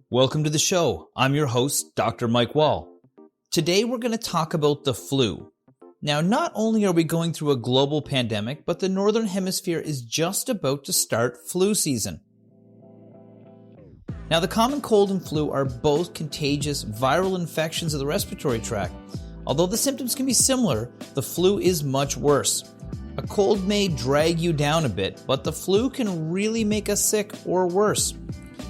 Welcome to the show. I'm your host, Dr. Mike Wall. Today we're going to talk about the flu. Now, not only are we going through a global pandemic, but the Northern Hemisphere is just about to start flu season. Now, the common cold and flu are both contagious viral infections of the respiratory tract. Although the symptoms can be similar, the flu is much worse. A cold may drag you down a bit, but the flu can really make us sick or worse.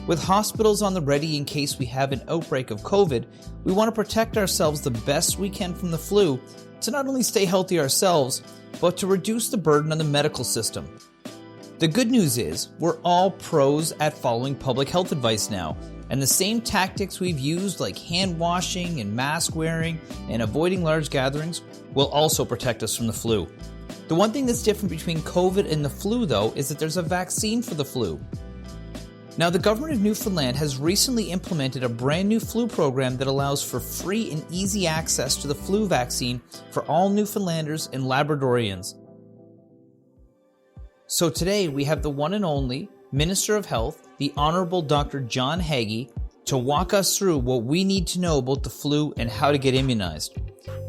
With hospitals on the ready in case we have an outbreak of COVID, we want to protect ourselves the best we can from the flu to not only stay healthy ourselves, but to reduce the burden on the medical system. The good news is, we're all pros at following public health advice now, and the same tactics we've used like hand washing and mask wearing and avoiding large gatherings will also protect us from the flu. The one thing that's different between COVID and the flu, though, is that there's a vaccine for the flu. Now, the Government of Newfoundland has recently implemented a brand new flu program that allows for free and easy access to the flu vaccine for all Newfoundlanders and Labradorians. So today we have the one and only Minister of Health, the Honourable Dr. John Haggie, to walk us through what we need to know about the flu and how to get immunized.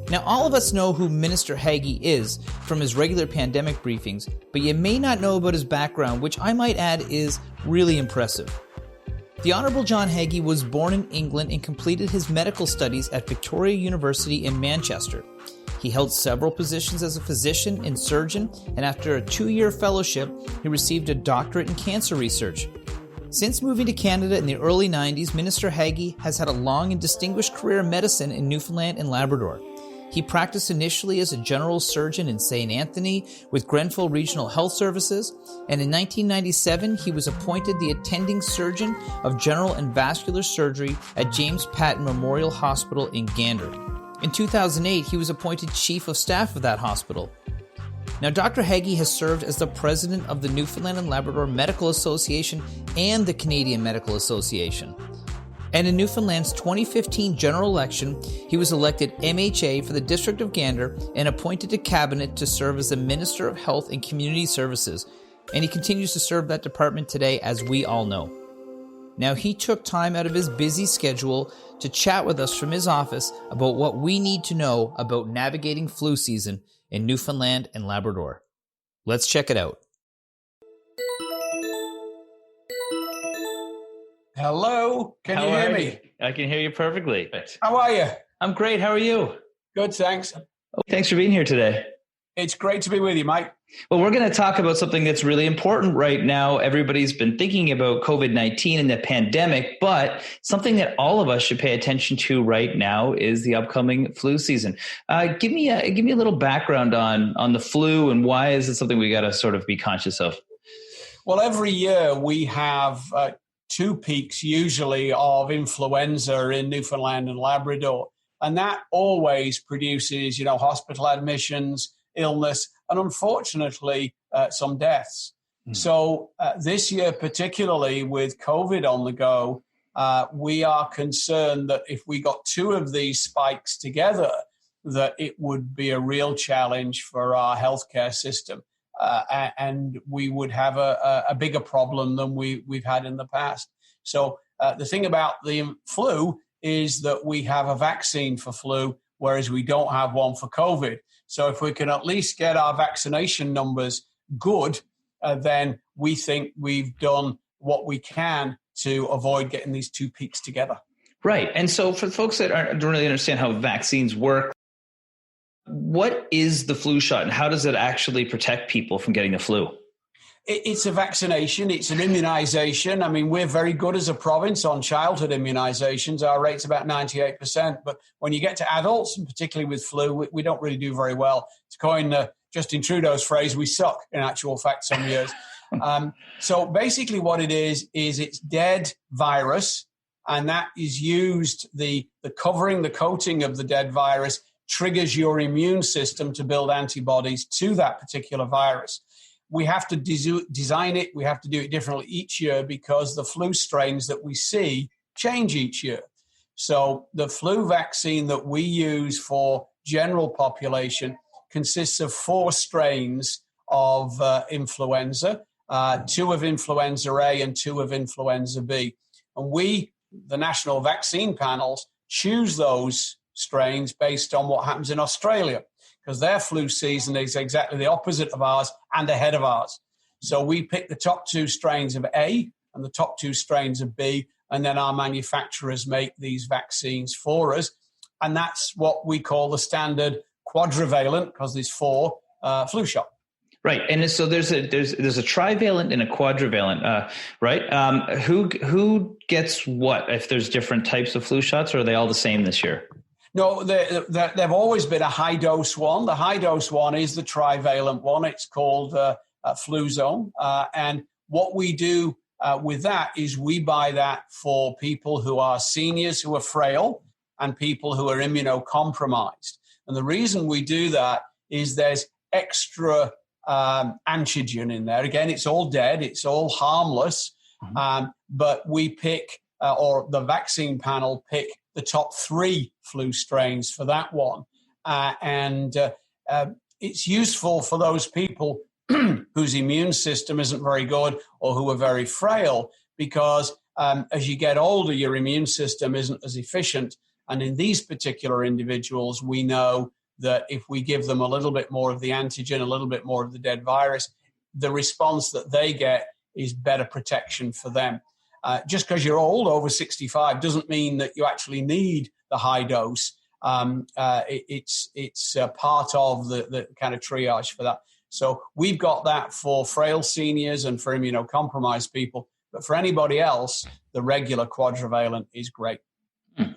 Now, all of us know who Minister Haggie is from his regular pandemic briefings, but you may not know about his background, which I might add is really impressive. The Honourable John Haggie was born in England and completed his medical studies at Victoria University in Manchester. He held several positions as a physician and surgeon, and after a 2-year fellowship, he received a doctorate in cancer research. Since moving to Canada in the early 90s, Minister Haggie has had a long and distinguished career in medicine in Newfoundland and Labrador. He practiced initially as a general surgeon in St. Anthony with Grenfell Regional Health Services, and in 1997 he was appointed the attending surgeon of general and vascular surgery at James Patton Memorial Hospital in Gander. In 2008, he was appointed chief of staff of that hospital. Now, Dr. Haggie has served as the president of the Newfoundland and Labrador Medical Association and the Canadian Medical Association. And in Newfoundland's 2015 general election, he was elected MHA for the District of Gander and appointed to cabinet to serve as the Minister of Health and Community Services. And he continues to serve that department today, as we all know. Now, he took time out of his busy schedule to chat with us from his office about what we need to know about navigating flu season in Newfoundland and Labrador. Let's check it out. Hello, can you hear me? I can hear you perfectly. How are you? I'm great. How are you? Good, thanks. Oh, thanks for being here today. It's great to be with you, Mike. Well, we're going to talk about something that's really important right now. Everybody's been thinking about COVID-19 and the pandemic, but something that all of us should pay attention to right now is the upcoming flu season. Give me a little background on the flu and why is it something we got to sort of be conscious of? Well, every year we have 2 peaks usually of influenza in Newfoundland and Labrador, and that always produces, hospital admissions, illness, and unfortunately, some deaths. So this year, particularly with COVID on the go, we are concerned that if we got 2 of these spikes together, that it would be a real challenge for our healthcare system. And we would have a bigger problem than we've had in the past. So the thing about the flu is that we have a vaccine for flu, whereas we don't have one for COVID. So if we can at least get our vaccination numbers good, then we think we've done what we can to avoid getting these 2 peaks together. Right. And so for folks that don't really understand how vaccines work, what is the flu shot and how does it actually protect people from getting the flu? It's a vaccination. It's an immunization. I mean, we're very good as a province on childhood immunizations. Our rate's about 98%. But when you get to adults, and particularly with flu, we don't really do very well. To coin Justin Trudeau's phrase, we suck in actual fact some years. So basically what it is it's dead virus, and that is used, the covering, the coating of the dead virus triggers your immune system to build antibodies to that particular virus. We have to design it. We have to do it differently each year because the flu strains that we see change each year. So the flu vaccine that we use for general population consists of 4 strains of influenza, 2 of influenza A and 2 of influenza B. And we the national vaccine panels choose those strains based on what happens in Australia, because their flu season is exactly the opposite of ours and ahead of ours. So we pick the top 2 strains of A and the top 2 strains of B, and then our manufacturers make these vaccines for us. And that's what we call the standard quadrivalent, because there's 4 flu shot. Right, and so there's a trivalent and a quadrivalent, right? Who gets what if there's different types of flu shots, or are they all the same this year? No, they've always been a high dose one. The high dose one is the trivalent one. It's called Fluzone, and what we do with that is we buy that for people who are seniors, who are frail, and people who are immunocompromised. And the reason we do that is there's extra antigen in there. Again, it's all dead, it's all harmless, but we pick, or the vaccine panel pick, the top 3 flu strains for that one. And it's useful for those people whose immune system isn't very good or who are very frail, because as you get older, your immune system isn't as efficient. And in these particular individuals, we know that if we give them a little bit more of the antigen, a little bit more of the dead virus, the response that they get is better protection for them. Just because you're old, over 65, doesn't mean that you actually need the high dose. It's part of the kind of triage for that. So we've got that for frail seniors and for immunocompromised people. But for anybody else, the regular quadrivalent is great.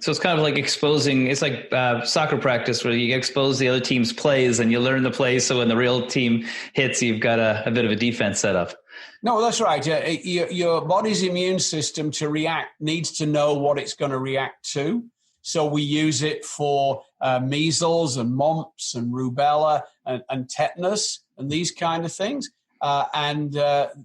So it's kind of like exposing, it's like soccer practice where you expose the other team's plays and you learn the plays. So when the real team hits, you've got a bit of a defense set up. No, that's right. Your body's immune system to react needs to know what it's going to react to. So we use it for measles and mumps and rubella and tetanus and these kind of things. And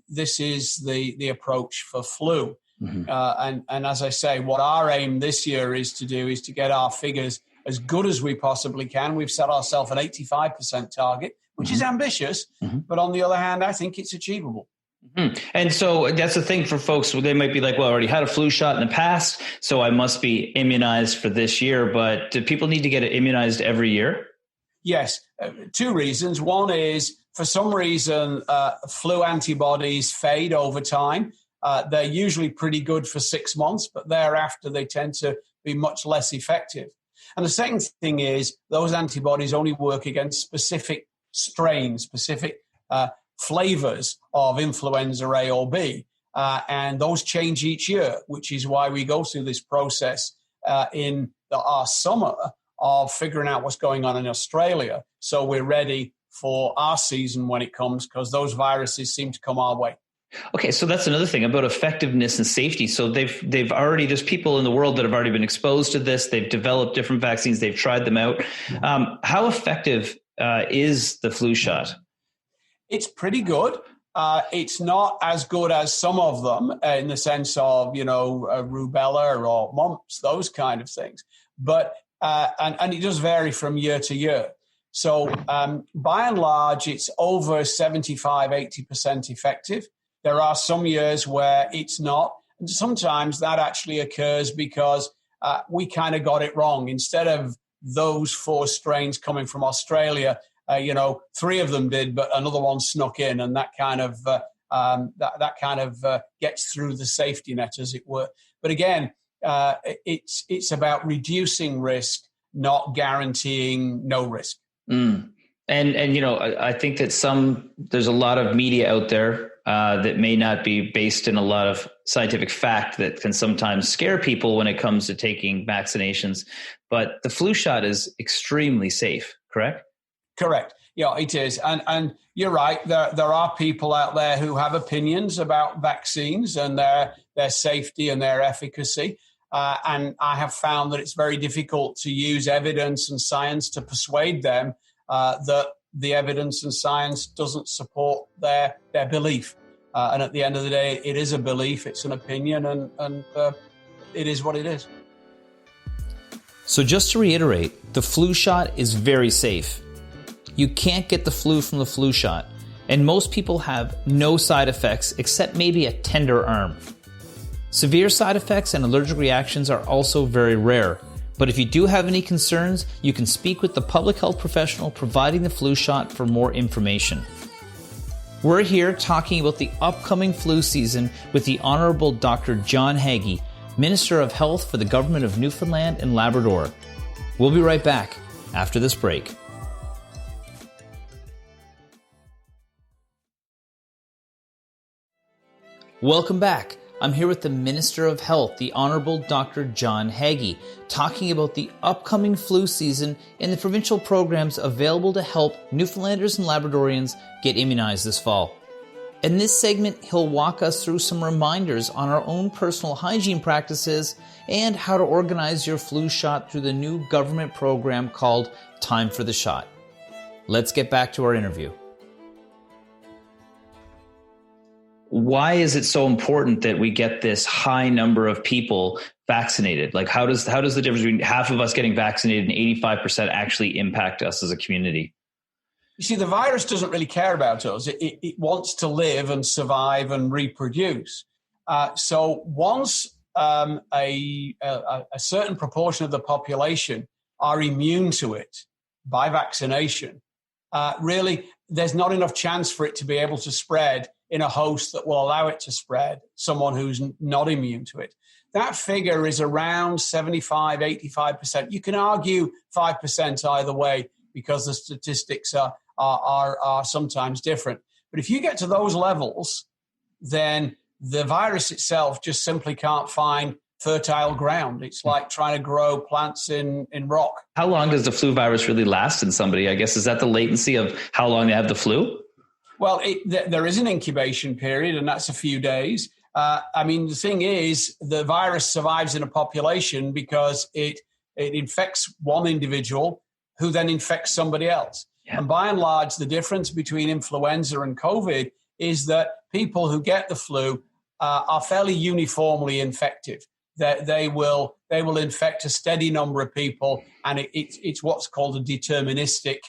this is the approach for flu. Mm-hmm. And as I say, what our aim this year is to do is to get our figures as good as we possibly can. We've set ourselves an 85% target, which is ambitious, but on the other hand, I think it's achievable. Mm-hmm. And so that's the thing for folks. They might be like, well, I already had a flu shot in the past, so I must be immunized for this year. But do people need to get immunized every year? Yes, 2 reasons. One is, for some reason, flu antibodies fade over time. They're usually pretty good for 6 months, but thereafter they tend to be much less effective. And the second thing is, those antibodies only work against specific strains, specific flavors of influenza A or B. And those change each year, which is why we go through this process in our summer of figuring out what's going on in Australia. So we're ready for our season when it comes, because those viruses seem to come our way. Okay, so that's another thing about effectiveness and safety. So they've already, there's people in the world that have already been exposed to this. They've developed different vaccines. They've tried them out. How effective is the flu shot? It's pretty good. It's not as good as some of them in the sense of, rubella or mumps, those kind of things. But and it does vary from year to year. So by and large, it's over 75, 80% effective. There are some years where it's not. And sometimes that actually occurs because we kind of got it wrong. Instead of those 4 strains coming from Australia, 3 of them did, but another one snuck in, and that kind of gets through the safety net, as it were. But again, it's about reducing risk, not guaranteeing no risk. Mm. And I think that there's a lot of media out there that may not be based in a lot of scientific fact that can sometimes scare people when it comes to taking vaccinations. But the flu shot is extremely safe, correct? Correct. Yeah, it is. And you're right. There are people out there who have opinions about vaccines and their safety and their efficacy. And I have found that it's very difficult to use evidence and science to persuade them that the evidence and science doesn't support their belief. And at the end of the day, it is a belief, it's an opinion, and it is what it is. So just to reiterate, the flu shot is very safe. You can't get the flu from the flu shot, and most people have no side effects except maybe a tender arm. Severe side effects and allergic reactions are also very rare. But if you do have any concerns, you can speak with the public health professional providing the flu shot for more information. We're here talking about the upcoming flu season with the Honorable Dr. John Haggie, Minister of Health for the Government of Newfoundland and Labrador. We'll be right back after this break. Welcome back. I'm here with the Minister of Health, the Honorable Dr. John Haggie, talking about the upcoming flu season and the provincial programs available to help Newfoundlanders and Labradorians get immunized this fall. In this segment, he'll walk us through some reminders on our own personal hygiene practices and how to organize your flu shot through the new government program called Time for the Shot. Let's get back to our interview. Why is it so important that we get this high number of people vaccinated? Like, how does the difference between half of us getting vaccinated and 85% actually impact us as a community? You see, the virus doesn't really care about us. It wants to live and survive and reproduce. So once a certain proportion of the population are immune to it by vaccination, really, there's not enough chance for it to be able to spread in a host that will allow it to spread, someone who's not immune to it. That figure is around 75, 85%. You can argue 5% either way because the statistics are sometimes different. But if you get to those levels, then the virus itself just simply can't find fertile ground. It's like trying to grow plants in rock. How long does the flu virus really last in somebody? I guess, is that the latency of how long they have the flu? Well, there is an incubation period, and that's a few days. The thing is, the virus survives in a population because it infects one individual who then infects somebody else. Yeah. And by and large, the difference between influenza and COVID is that people who get the flu are fairly uniformly infective. They will infect a steady number of people, and it's what's called a deterministic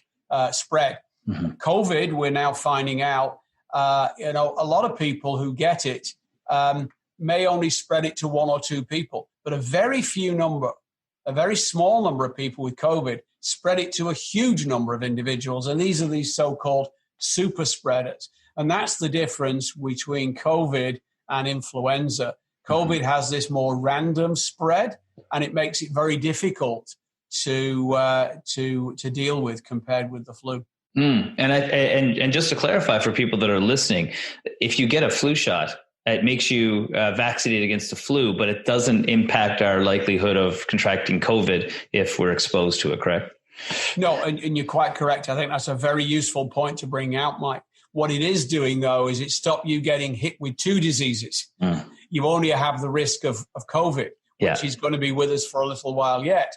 spread. Mm-hmm. COVID, we're now finding out, a lot of people who get it may only spread it to one or two people, but a very small number of people with COVID spread it to a huge number of individuals, and these are these so-called super spreaders. And that's the difference between COVID and influenza. COVID has this more random spread, and it makes it very difficult to deal with compared with the flu. And just to clarify for people that are listening, if you get a flu shot, it makes you vaccinated against the flu, but it doesn't impact our likelihood of contracting COVID if we're exposed to it, correct? No, and you're quite correct. I think that's a very useful point to bring out, Mike. What it is doing, though, is it stops you getting hit with two diseases. You only have the risk of COVID, which is going to be with us for a little while yet.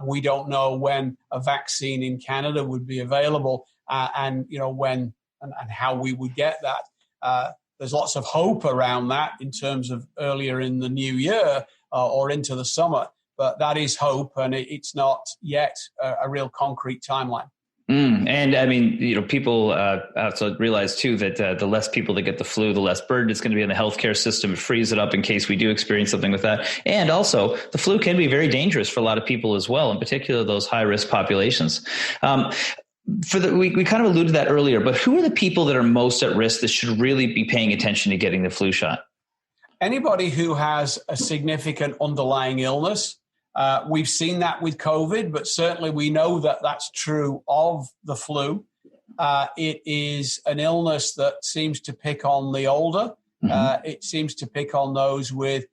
We don't know when a vaccine in Canada would be available, and when and how we would get that. There's lots of hope around that in terms of earlier in the new year or into the summer, but that is hope, and it's not yet a real concrete timeline. And people also realize too that the less people that get the flu, the less burden it's going to be in the healthcare system. It frees it up in case we do experience something with that. And also, the flu can be very dangerous for a lot of people as well, in particular those high risk populations. We kind of alluded to that earlier, but who are the people that are most at risk that should really be paying attention to getting the flu shot? Anybody who has a significant underlying illness. We've seen that with COVID, but certainly we know that that's true of the flu. It is an illness that seems to pick on the older. Mm-hmm. It seems to pick on those with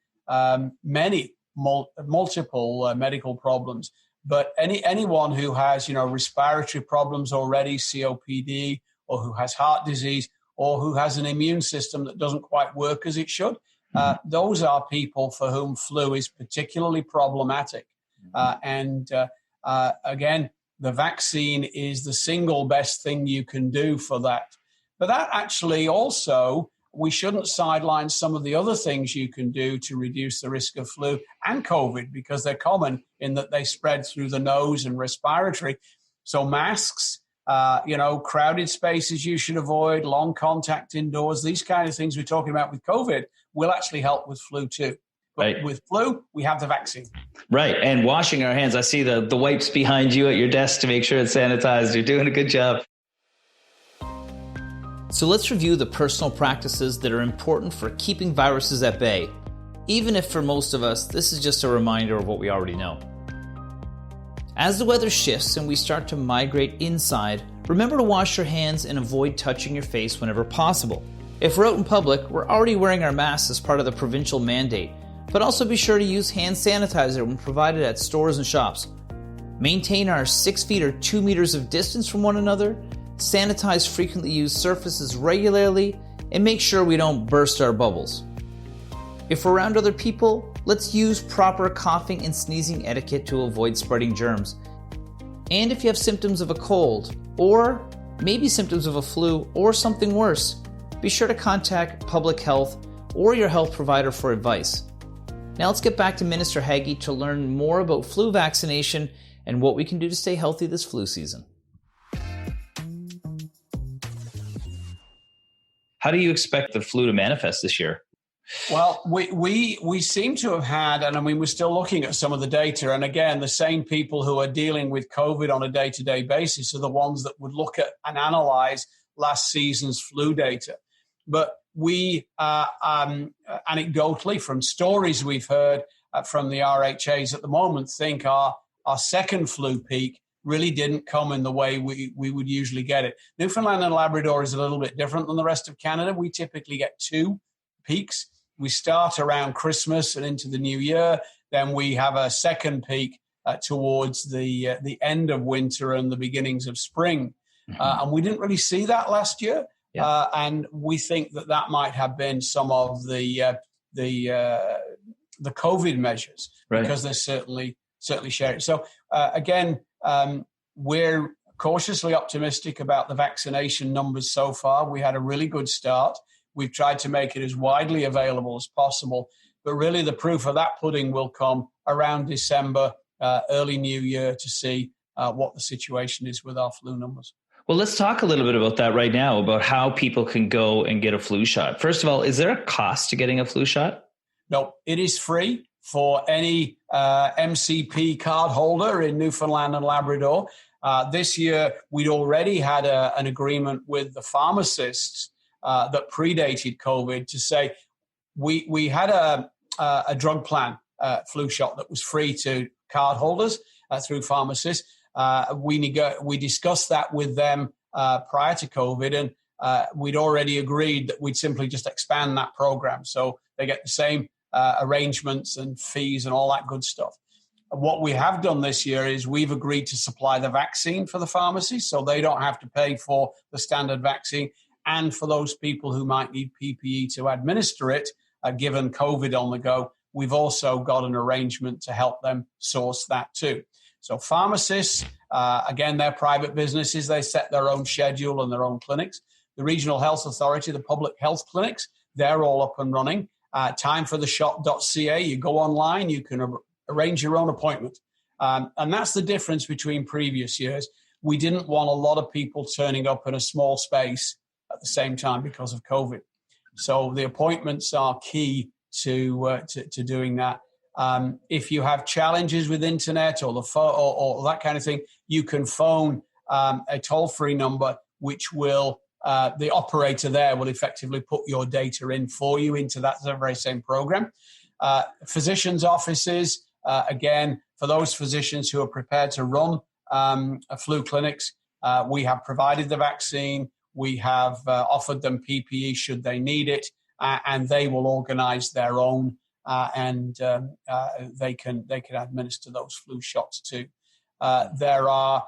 multiple medical problems. But anyone who has, respiratory problems already, COPD, or who has heart disease, or who has an immune system that doesn't quite work as it should, those are people for whom flu is particularly problematic. Again, the vaccine is the single best thing you can do for that. But that actually also, we shouldn't sideline some of the other things you can do to reduce the risk of flu and COVID, because they're common in that they spread through the nose and respiratory. So masks, crowded spaces you should avoid, long contact indoors, these kind of things we're talking about with COVID will actually help with flu too. But with flu, we have the vaccine. Right. And washing our hands. I see the wipes behind you at your desk to make sure it's sanitized. You're doing a good job. So let's review the personal practices that are important for keeping viruses at bay, even if for most of us, this is just a reminder of what we already know. As the weather shifts and we start to migrate inside, remember to wash your hands and avoid touching your face whenever possible. If we're out in public, we're already wearing our masks as part of the provincial mandate, but also be sure to use hand sanitizer when provided at stores and shops. Maintain our 6 feet or 2 meters of distance from one another, sanitize frequently used surfaces regularly, and make sure we don't burst our bubbles. If we're around other people, let's use proper coughing and sneezing etiquette to avoid spreading germs. And if you have symptoms of a cold, or maybe symptoms of a flu, or something worse, be sure to contact public health or your health provider for advice. Now let's get back to Minister Haggie to learn more about flu vaccination and what we can do to stay healthy this flu season. How do you expect the flu to manifest this year? Well, we seem to have had, and I mean, we're still looking at some of the data. And again, the same people who are dealing with COVID on a day-to-day basis are the ones that would look at and analyze last season's flu data. But we, anecdotally, from stories we've heard from the RHAs at the moment, think our second flu peak really didn't come in the way we would usually get it. Newfoundland and Labrador is a little bit different than the rest of Canada. We typically get 2 peaks. We start around Christmas and into the new year. Then we have a second peak towards the end of winter and the beginnings of spring. And we didn't really see that last year. Yeah. And we think that might have been some of the COVID measures, right, because they're certainly sharing. So again, we're cautiously optimistic about the vaccination numbers so far. We had a really good start. We've tried to make it as widely available as possible. But really the proof of that pudding will come around December, early New Year, to see what the situation is with our flu numbers. Well, let's talk a little bit about that right now, about how people can go and get a flu shot. First of all, is there a cost to getting a flu shot? No, it is free for any MCP card holder in Newfoundland and Labrador. This year, we'd already had an agreement with the pharmacists that predated COVID to say we had a drug plan flu shot that was free to card holders through pharmacists. We discussed that with them prior to COVID, and we'd already agreed that we'd simply just expand that program so they get the same arrangements and fees and all that good stuff. What we have done this year is we've agreed to supply the vaccine for the pharmacies so they don't have to pay for the standard vaccine. And for those people who might need PPE to administer it, given COVID on the go, we've also got an arrangement to help them source that too. So pharmacists, again, they're private businesses. They set their own schedule and their own clinics. The Regional Health Authority, the public health clinics, they're all up and running. Timefortheshot.ca, you go online, you can arrange your own appointment. And that's the difference between previous years. We didn't want a lot of people turning up in a small space at the same time because of COVID. So the appointments are key to doing that. If you have challenges with internet or the phone or that kind of thing, you can phone a toll-free number, which will the operator there will effectively put your data in for you into that very same program. Physicians' offices, again, for those physicians who are prepared to run flu clinics, we have provided the vaccine. We have offered them PPE should they need it, and they will organize their own, and they can administer those flu shots too. There are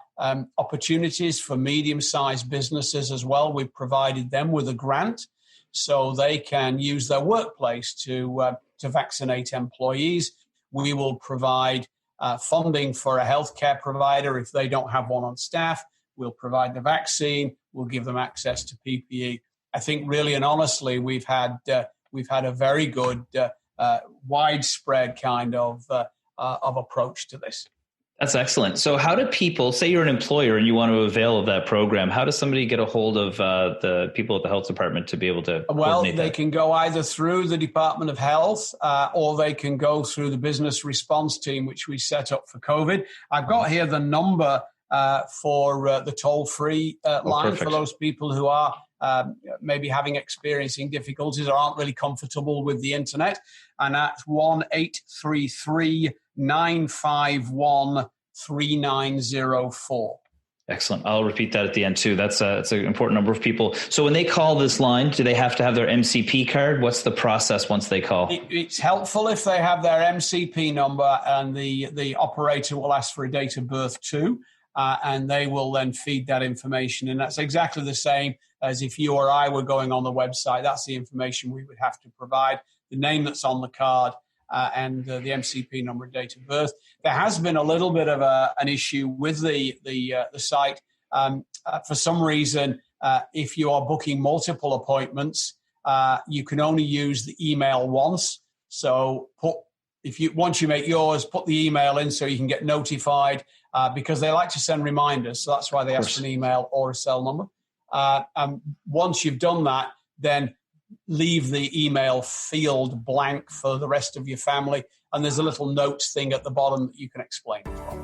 opportunities for medium-sized businesses as well. We've provided them with a grant so they can use their workplace to vaccinate employees. We will provide funding for a healthcare provider if they don't have one on staff. We'll provide the vaccine. We'll give them access to PPE. I think really and honestly, we've had a very good widespread kind of approach to this. That's excellent. So how do people, say you're an employer and you want to avail of that program, how does somebody get a hold of the people at the health department to be able to coordinate they that? can go either through the Department of Health or they can go through the business response team, which we set up for COVID. I've got here the number for the toll-free line for those people who are maybe experiencing difficulties or aren't really comfortable with the internet. And that's 1-833-951-3904. Excellent. I'll repeat that at the end too. That's an important number of people. So when they call this line, do they have to have their MCP card? What's the process once they call? It's helpful if they have their MCP number, and the operator will ask for a date of birth too, and they will then feed that information. And that's exactly the same as if you or I were going on the website. That's the information we would have to provide, the name that's on the card, and the MCP number and date of birth. There has been a little bit of an issue with the site. For some reason, if you are booking multiple appointments, you can only use the email once. So once you make yours, put the email in so you can get notified, because they like to send reminders. So that's why they ask an email or a cell number. Once you've done that, then leave the email field blank for the rest of your family. And there's a little notes thing at the bottom that you can explain as well.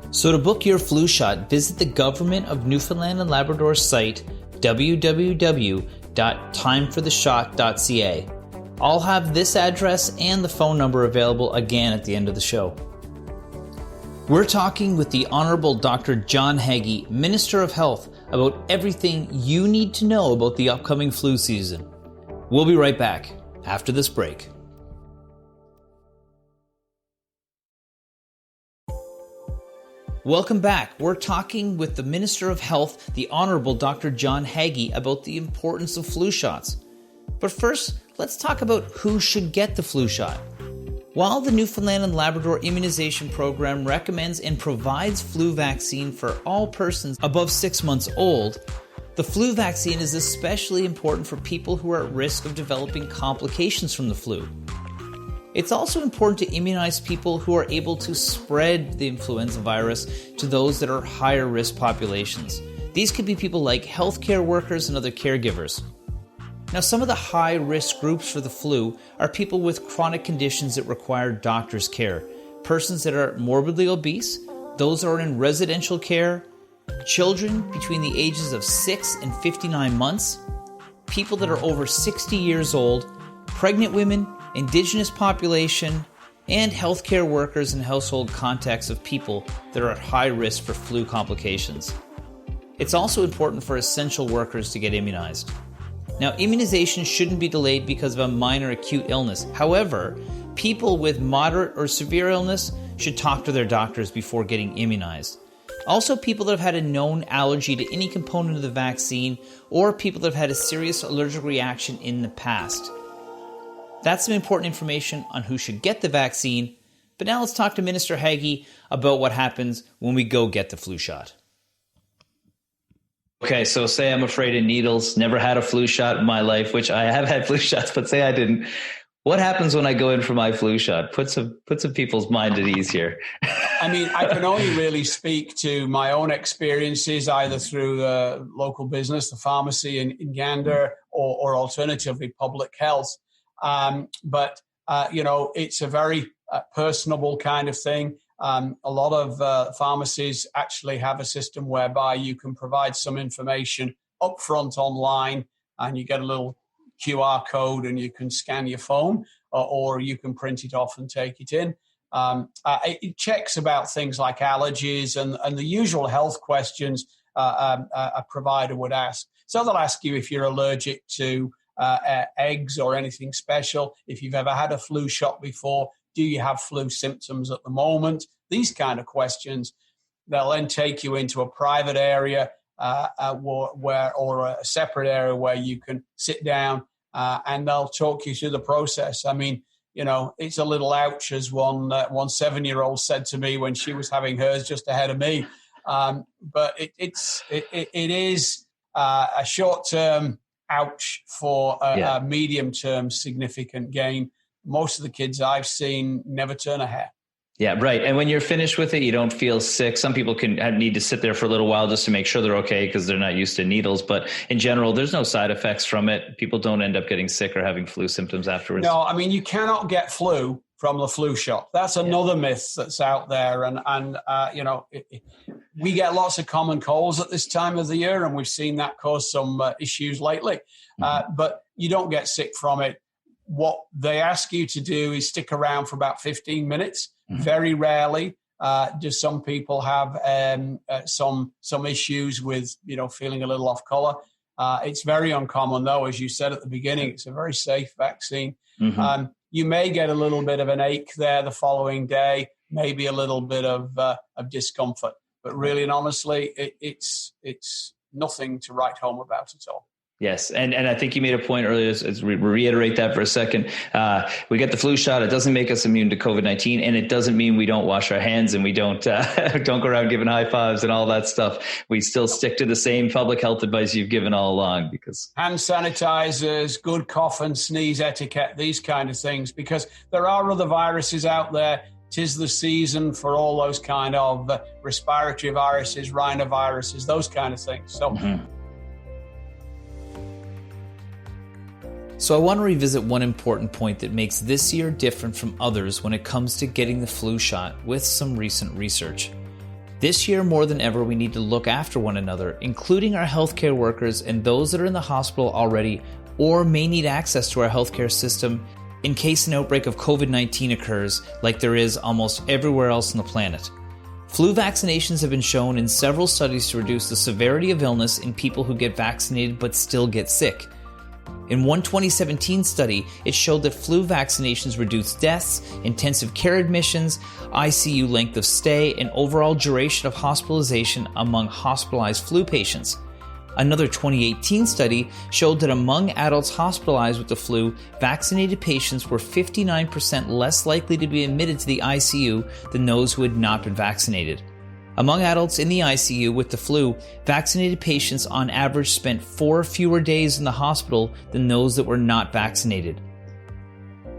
So to book your flu shot, visit the Government of Newfoundland and Labrador site, www.timefortheshot.ca. I'll have this address and the phone number available again at the end of the show. We're talking with the Honorable Dr. John Haggie, Minister of Health, about everything you need to know about the upcoming flu season. We'll be right back after this break. Welcome back. We're talking with the Minister of Health, the Honorable Dr. John Haggie, about the importance of flu shots. But first, let's talk about who should get the flu shot. While the Newfoundland and Labrador Immunization Program recommends and provides flu vaccine for all persons above 6 months old, the flu vaccine is especially important for people who are at risk of developing complications from the flu. It's also important to immunize people who are able to spread the influenza virus to those that are higher risk populations. These could be people like healthcare workers and other caregivers. Now, some of the high-risk groups for the flu are people with chronic conditions that require doctor's care, persons that are morbidly obese, those that are in residential care, children between the ages of 6 and 59 months, people that are over 60 years old, pregnant women, Indigenous population, and healthcare workers and household contacts of people that are at high risk for flu complications. It's also important for essential workers to get immunized. Now, immunization shouldn't be delayed because of a minor acute illness. However, people with moderate or severe illness should talk to their doctors before getting immunized. Also, people that have had a known allergy to any component of the vaccine, or people that have had a serious allergic reaction in the past. That's some important information on who should get the vaccine. But now let's talk to Minister Haggie about what happens when we go get the flu shot. Okay, so say I'm afraid of needles, never had a flu shot in my life, which I have had flu shots, but say I didn't. What happens when I go in for my flu shot? Put some people's mind at ease here. I mean, I can only really speak to my own experiences, either through the local business, the pharmacy in Gander, or alternatively public health. But it's a very personable kind of thing. A lot of pharmacies actually have a system whereby you can provide some information upfront online, and you get a little QR code and you can scan your phone, or you can print it off and take it in. It checks about things like allergies and the usual health questions a provider would ask. So they'll ask you if you're allergic to eggs or anything special, if you've ever had a flu shot before, do you have flu symptoms at the moment? These kind of questions. They'll then take you into a private area or a separate area where you can sit down and they'll talk you through the process. I mean, it's a little ouch, as one 7-year-old said to me when she was having hers just ahead of me. But it is a short-term ouch for a medium-term significant gain. Most of the kids I've seen never turn a hair. Yeah, right. And when you're finished with it, you don't feel sick. Some people need to sit there for a little while just to make sure they're okay because they're not used to needles. But in general, there's no side effects from it. People don't end up getting sick or having flu symptoms afterwards. No, I mean, you cannot get flu from the flu shot. That's another myth that's out there. And we get lots of common colds at this time of the year, and we've seen that cause some issues lately. But you don't get sick from it. What they ask you to do is stick around for about 15 minutes. Very rarely do some people have some issues with, feeling a little off color. It's very uncommon, though, as you said at the beginning. It's a very safe vaccine. You may get a little bit of an ache there the following day, maybe a little bit of discomfort. But really and honestly, it's nothing to write home about at all. Yes. And I think you made a point earlier, as we reiterate that for a second. We get the flu shot. It doesn't make us immune to COVID-19, and it doesn't mean we don't wash our hands and we don't go around giving high fives and all that stuff. We still stick to the same public health advice you've given all along, because hand sanitizers, good cough and sneeze etiquette, these kind of things, because there are other viruses out there. 'Tis the season for all those kind of respiratory viruses, rhinoviruses, those kind of things. So I want to revisit one important point that makes this year different from others when it comes to getting the flu shot with some recent research. This year, more than ever, we need to look after one another, including our healthcare workers and those that are in the hospital already or may need access to our healthcare system in case an outbreak of COVID-19 occurs, like there is almost everywhere else on the planet. Flu vaccinations have been shown in several studies to reduce the severity of illness in people who get vaccinated but still get sick. In one 2017 study, it showed that flu vaccinations reduced deaths, intensive care admissions, ICU length of stay, and overall duration of hospitalization among hospitalized flu patients. Another 2018 study showed that among adults hospitalized with the flu, vaccinated patients were 59% less likely to be admitted to the ICU than those who had not been vaccinated. Among adults in the ICU with the flu, vaccinated patients on average spent 4 fewer days in the hospital than those that were not vaccinated.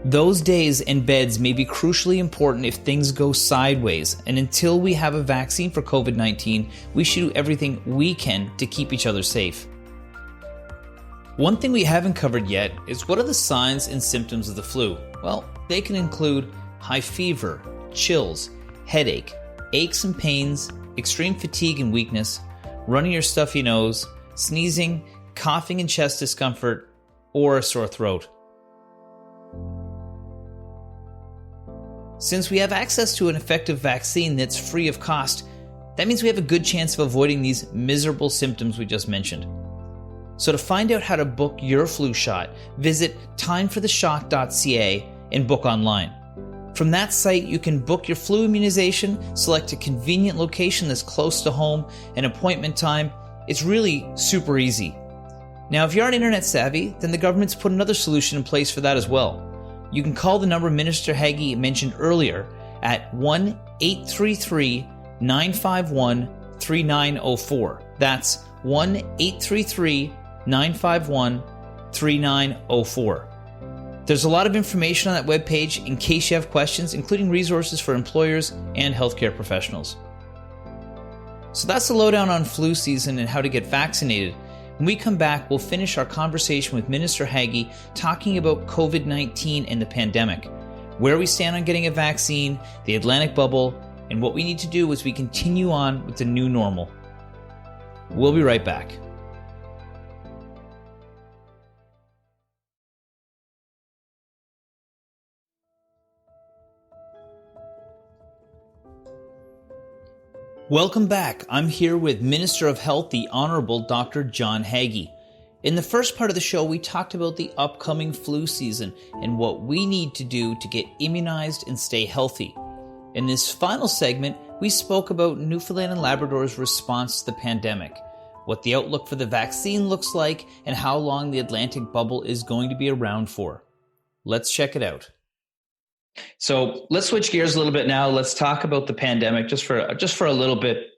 Those days and beds may be crucially important if things go sideways, and until we have a vaccine for COVID-19, we should do everything we can to keep each other safe. One thing we haven't covered yet is what are the signs and symptoms of the flu? Well, they can include high fever, chills, headache, aches and pains, extreme fatigue and weakness, runny or stuffy nose, sneezing, coughing and chest discomfort, or a sore throat. Since we have access to an effective vaccine that's free of cost, that means we have a good chance of avoiding these miserable symptoms we just mentioned. So to find out how to book your flu shot, visit timefortheshot.ca and book online. From that site, you can book your flu immunization, select a convenient location that's close to home, and appointment time. It's really super easy. Now, if you aren't internet savvy, then the government's put another solution in place for that as well. You can call the number Minister Haggie mentioned earlier at 1-833-951-3904. That's 1-833-951-3904. There's a lot of information on that webpage in case you have questions, including resources for employers and healthcare professionals. So that's the lowdown on flu season and how to get vaccinated. When we come back, we'll finish our conversation with Minister Haggie talking about COVID-19 and the pandemic, where we stand on getting a vaccine, the Atlantic bubble, and what we need to do as we continue on with the new normal. We'll be right back. Welcome back. I'm here with Minister of Health, the Honorable Dr. John Haggie. In the first part of the show, we talked about the upcoming flu season and what we need to do to get immunized and stay healthy. In this final segment, we spoke about Newfoundland and Labrador's response to the pandemic, what the outlook for the vaccine looks like, and how long the Atlantic bubble is going to be around for. Let's check it out. So let's switch gears a little bit now. Let's talk about the pandemic just for a little bit.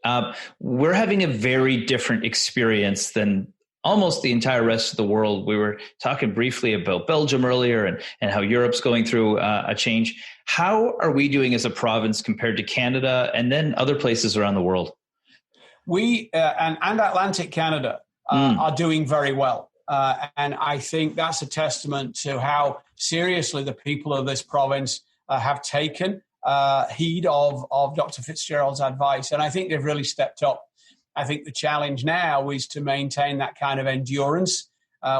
We're having a very different experience than almost the entire rest of the world. We were talking briefly about Belgium earlier and how Europe's going through a change. How are we doing as a province compared to Canada and then other places around the world? We and Atlantic Canada are doing very well. And I think that's a testament to how seriously the people of this province have taken heed of Dr. Fitzgerald's advice. And I think they've really stepped up. I think the challenge now is to maintain that kind of endurance.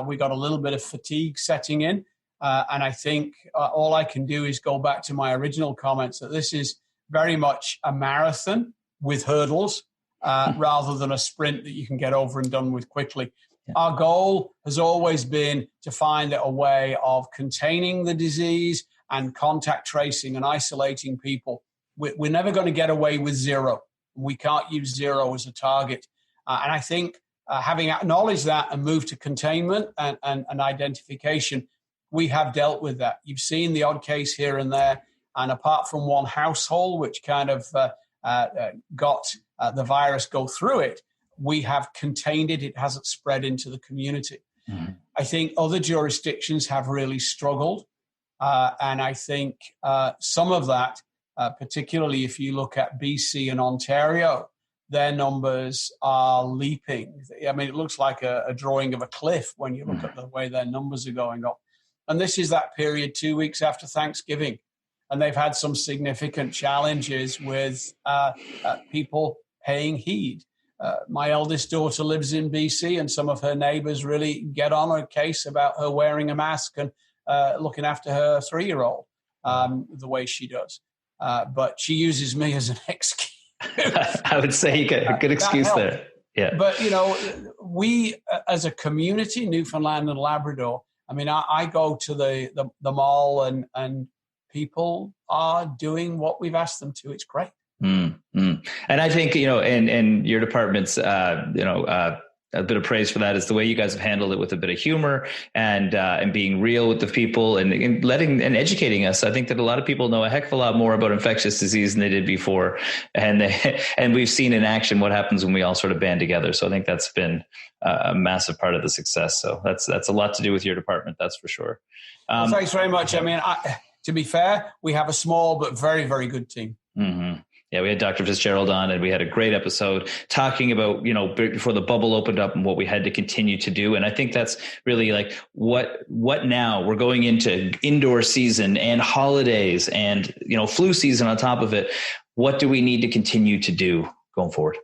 We got a little bit of fatigue setting in. And I think all I can do is go back to my original comments that this is very much a marathon with hurdles rather than a sprint that you can get over and done with quickly. Yeah. Our goal has always been to find a way of containing the disease and contact tracing and isolating people. We're never going to get away with zero. We can't use zero as a target. And I think having acknowledged that and moved to containment and identification, we have dealt with that. You've seen the odd case here and there. And apart from one household, which kind of got the virus go through it, we have contained it. It hasn't spread into the community. Mm-hmm. I think other jurisdictions have really struggled. And I think some of that, particularly if you look at BC and Ontario, their numbers are leaping. I mean, it looks like a drawing of a cliff when you look at the way their numbers are going up. And this is that period 2 weeks after Thanksgiving. And they've had some significant challenges with people paying heed. My eldest daughter lives in BC, and some of her neighbors really get on a case about her wearing a mask and looking after her 3-year-old the way she does. But she uses me as an excuse. I would say you get a good excuse there. Yeah. But, we as a community, Newfoundland and Labrador, I mean, I go to the mall and people are doing what we've asked them to. It's great. Mm-hmm. And I think, and your department's, a bit of praise for that is the way you guys have handled it with a bit of humor and being real with the people and letting and educating us. I think that a lot of people know a heck of a lot more about infectious disease than they did before. And we've seen in action what happens when we all sort of band together. So I think that's been a massive part of the success. So that's a lot to do with your department. That's for sure. Well, thanks very much. I mean, to be fair, we have a small but very, very good team. Mm-hmm. Yeah, we had Dr. Fitzgerald on and we had a great episode talking about, before the bubble opened up and what we had to continue to do. And I think that's really like what now we're going into indoor season and holidays and, flu season on top of it. What do we need to continue to do going forward?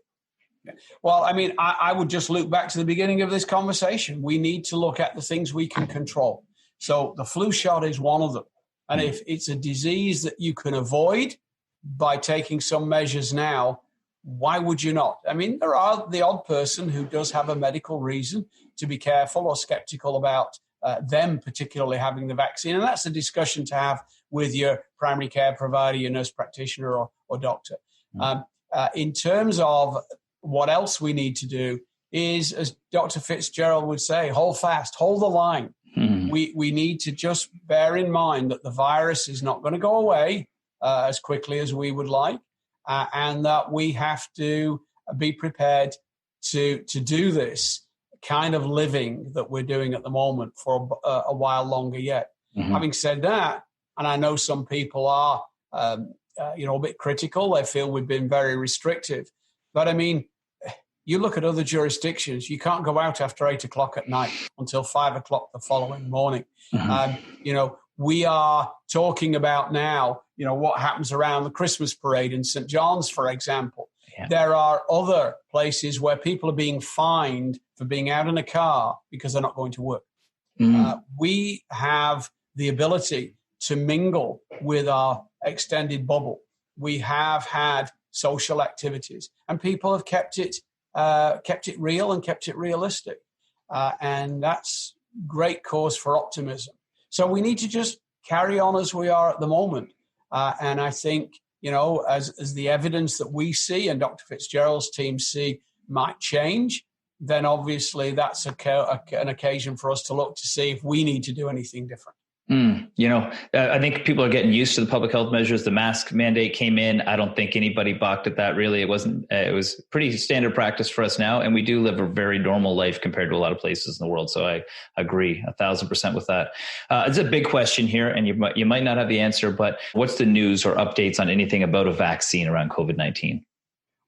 Well, I mean, I would just look back to the beginning of this conversation. We need to look at the things we can control. So the flu shot is one of them. And if it's a disease that you can avoid by taking some measures now, why would you not? I mean, there are the odd person who does have a medical reason to be careful or skeptical about them particularly having the vaccine. And that's a discussion to have with your primary care provider, your nurse practitioner or doctor. In terms of what else we need to do is, as Dr. Fitzgerald would say, hold fast, hold the line. Mm-hmm. We need to just bear in mind that the virus is not going to go away as quickly as we would like, and that we have to be prepared to do this kind of living that we're doing at the moment for a while longer yet. Mm-hmm. Having said that, and I know some people are, a bit critical. They feel we've been very restrictive. But I mean, you look at other jurisdictions, you can't go out after 8 o'clock at night until 5 o'clock the following morning. Mm-hmm. We are talking about now, what happens around the Christmas parade in St. John's, for example. Yeah. There are other places where people are being fined for being out in a car because they're not going to work. Mm. We have the ability to mingle with our extended bubble. We have had social activities, and people have kept it real and kept it realistic. And that's great cause for optimism. So we need to just carry on as we are at the moment. And I think, as the evidence that we see and Dr. Fitzgerald's team see might change, then obviously that's an occasion for us to look to see if we need to do anything different. I think people are getting used to the public health measures. The mask mandate came in. I don't think anybody balked at that, really. It was pretty standard practice for us now. And we do live a very normal life compared to a lot of places in the world. So I agree 1,000% with that. It's a big question here, and you might not have the answer, but what's the news or updates on anything about a vaccine around COVID-19?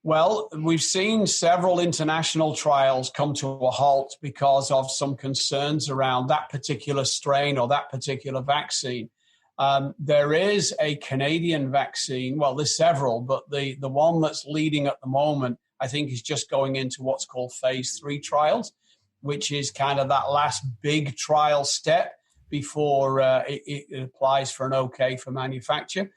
Well, we've seen several international trials come to a halt because of some concerns around that particular strain or that particular vaccine. There is a Canadian vaccine. Well, there's several, but the one that's leading at the moment, I think, is just going into what's called phase 3 trials, which is kind of that last big trial step before it applies for an okay for manufacture.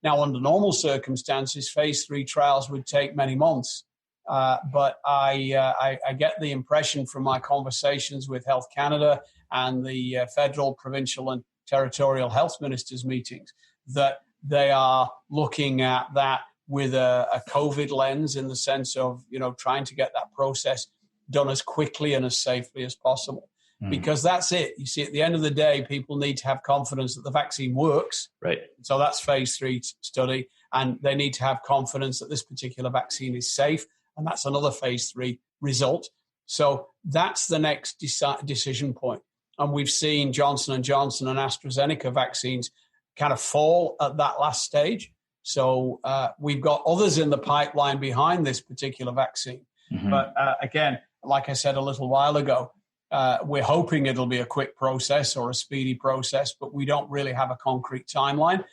Now, under normal circumstances, phase 3 trials would take many months. But I get the impression from my conversations with Health Canada and the federal, provincial, and territorial health ministers' meetings that they are looking at that with a COVID lens, in the sense of, trying to get that process done as quickly and as safely as possible. Because that's it. You see, at the end of the day, people need to have confidence that the vaccine works. Right. So that's phase 3 study. And they need to have confidence that this particular vaccine is safe. And that's another phase 3 result. So that's the next decision point. And we've seen Johnson & Johnson and AstraZeneca vaccines kind of fall at that last stage. So we've got others in the pipeline behind this particular vaccine. But again, like I said a little while ago, we're hoping it'll be a quick process or a speedy process, but we don't really have a concrete timeline.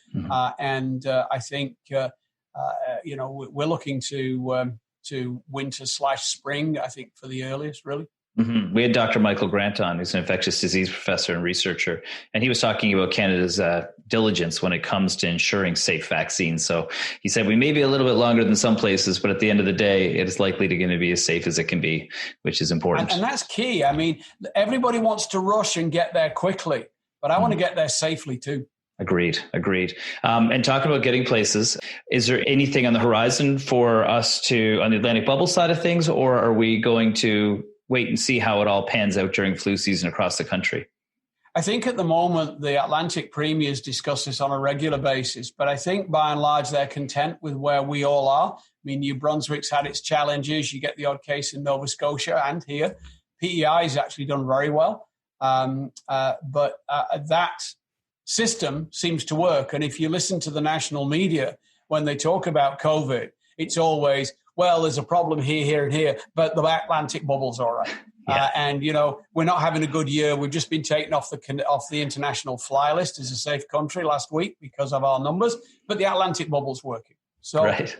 And I think, we're looking to winter/spring, I think, for the earliest, really. We had Dr. Michael Grant on, who's an infectious disease professor and researcher, and he was talking about Canada's diligence when it comes to ensuring safe vaccines. So he said we may be a little bit longer than some places, but at the end of the day, it is likely going to be as safe as it can be, which is important. And that's key. I mean, everybody wants to rush and get there quickly, but I want to get there safely too. Agreed. And talking about getting places, is there anything on the horizon for us on the Atlantic bubble side of things, or are we going to wait and see how it all pans out during flu season across the country? I think at the moment, the Atlantic premiers discuss this on a regular basis, but I think by and large, they're content with where we all are. I mean, New Brunswick's had its challenges. You get the odd case in Nova Scotia and here. PEI has actually done very well. But that system seems to work. And if you listen to the national media, when they talk about COVID, it's always, well, there's a problem here, and here, but the Atlantic bubble's all right. Yeah. And, we're not having a good year. We've just been taken off the international fly list as a safe country last week because of our numbers, but the Atlantic bubble's working. So, right.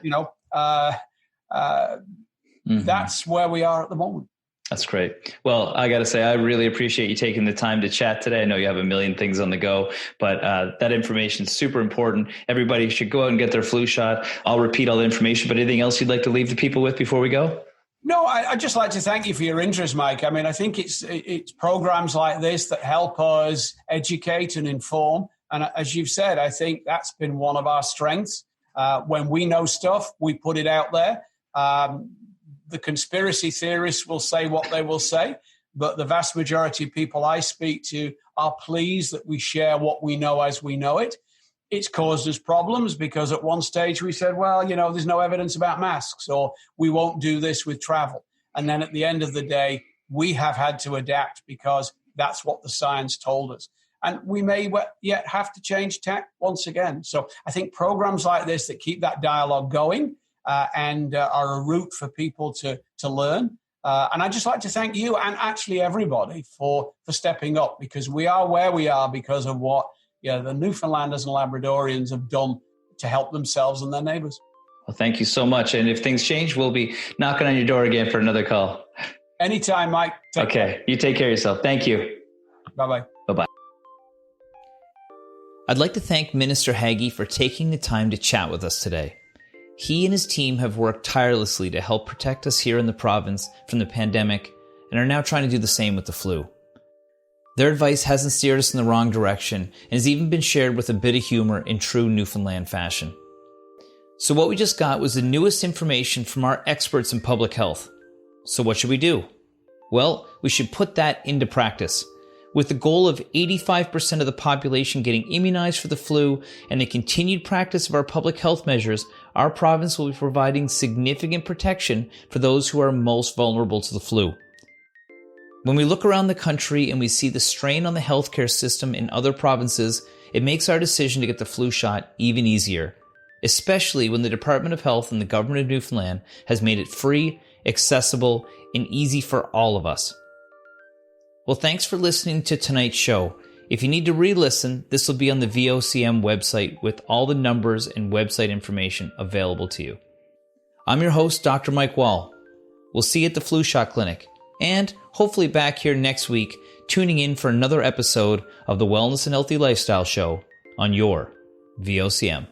That's where we are at the moment. That's great. Well, I got to say, I really appreciate you taking the time to chat today. I know you have a million things on the go, but that information is super important. Everybody should go out and get their flu shot. I'll repeat all the information, but anything else you'd like to leave the people with before we go? No, I'd just like to thank you for your interest, Mike. I mean, I think it's programs like this that help us educate and inform. And as you've said, I think that's been one of our strengths. When we know stuff, we put it out there. The conspiracy theorists will say what they will say, but the vast majority of people I speak to are pleased that we share what we know as we know it. It's caused us problems because at one stage we said, well, there's no evidence about masks, or we won't do this with travel. And then at the end of the day, we have had to adapt because that's what the science told us. And we may yet have to change tack once again. So I think programs like this that keep that dialogue going and are a route for people to learn. And I'd just like to thank you and actually everybody for stepping up, because we are where we are because of what the Newfoundlanders and Labradorians have done to help themselves and their neighbours. Well, thank you so much. And if things change, we'll be knocking on your door again for another call. Anytime, Mike. Take care. You take care of yourself. Thank you. Bye-bye. Bye-bye. I'd like to thank Minister Haggie for taking the time to chat with us today. He and his team have worked tirelessly to help protect us here in the province from the pandemic and are now trying to do the same with the flu. Their advice hasn't steered us in the wrong direction and has even been shared with a bit of humor in true Newfoundland fashion. So what we just got was the newest information from our experts in public health. So what should we do? Well, we should put that into practice. With the goal of 85% of the population getting immunized for the flu and the continued practice of our public health measures, our province will be providing significant protection for those who are most vulnerable to the flu. When we look around the country and we see the strain on the healthcare system in other provinces, it makes our decision to get the flu shot even easier, especially when the Department of Health and the Government of Newfoundland has made it free, accessible, and easy for all of us. Well, thanks for listening to tonight's show. If you need to re-listen, this will be on the VOCM website with all the numbers and website information available to you. I'm your host, Dr. Mike Wall. We'll see you at the Flu Shot Clinic, and hopefully back here next week, tuning in for another episode of the Wellness and Healthy Lifestyle Show on your VOCM.